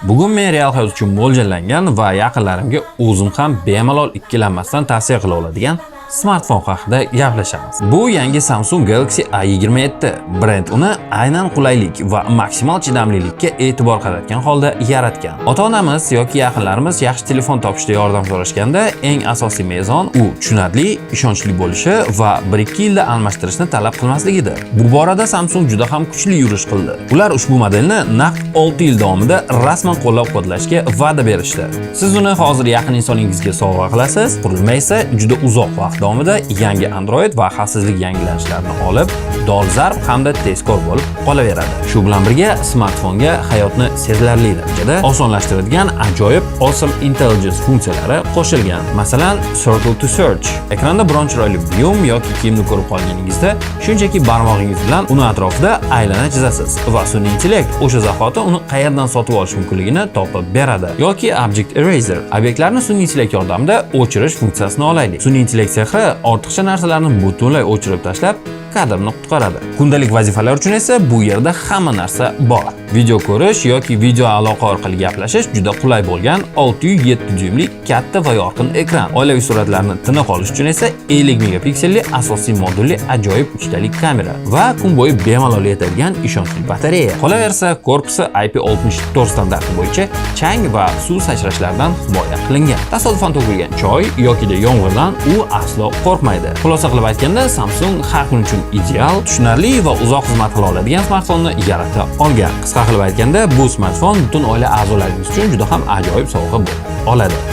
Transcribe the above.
Bugun men real hayot uchun mo'ljallangan va yaqinlarimga o'zim ham bemalol ikkilanmasdan tavsiya qila oladigan smartfon haqida gaplashamiz. Bu yangi Samsung Galaxy A27. Brend uni aynan qulaylik va maksimal chidamlilikka e'tibor qaratgan holda yaratgan. Ota-onamiz yoki yaqinlarimiz yaxshi telefon topishda yordam so'rashganda eng asosiy mezon u tushunarli, ishonchli bo'lishi va 1-2 yilda almashtirishni talab qilmasligidir. Bu borada Samsung juda ham kuchli yurish qildi. Ular ushbu modelni naqd 6 yil davomida rasman qo'llab-quvvatlashga va'da berishdi. Siz uni hozir yaqin insoningizga sovg'a qilasiz, qurilma esa juda uzoq vaqt davomida yangi Android va xavfsizlik yangilanishlarini olib, dolzarb hamda tezkor bo'lib qolaveradi. Shu bilan birga smartfonga hayotni sezilarli darajada osonlashtiradigan ajoyib Awesome Intelligence funksiyalari qo'shilgan. Masalan, Circle to Search. Ekranda biron chiroyli buyum yoki kiyimni ko'rib qolganingizda, shunchaki barmog'ingiz bilan uni atrofida aylana chizasiz va sun'iy intellekt o'sha zahoti uni qayerdan sotib olish mumkinligini topib beradi. Yoki Object Eraser. Obyektlarni sun'iy intellekt yordamida o'chirish funksiyasini olaylik. Sun'iy intellekt sehri ortiqcha narsalarni butunlay o'chirib tashlab, kadrni qutqaradi. Kundalik vazifalar uchun esa bu yerda hamma narsa bor. Video ko'rish yoki video aloqa orqali gaplashish juda qulay bo'lgan 607 dyuymli katta va yorqin ekran. Oilaviy suratlarni tiniq olish uchun esa 50 megapikselli asosiy modulli ajoyib uchtalik kamera va kun bo'yi bemalol yetadigan ishonchli batareya. Qolaversa, korpusi IP64 standarti bo'yicha chang va suv sachrashlardan himoya qilingan. Tasodifan to'kilgan choy yoki yomg'irdan u aslo qo'rqmaydi. Xulosa qilib aytganda, Samsung har kun uchun ideal, tushunarli va uzoq xizmat qila oladigan smartfonni yarata olgan. Qisqa qilib aytganda, bu smartfon butun oila a'zolaringiz uchun juda ham ajoyib sovg'a bo'lib oladi.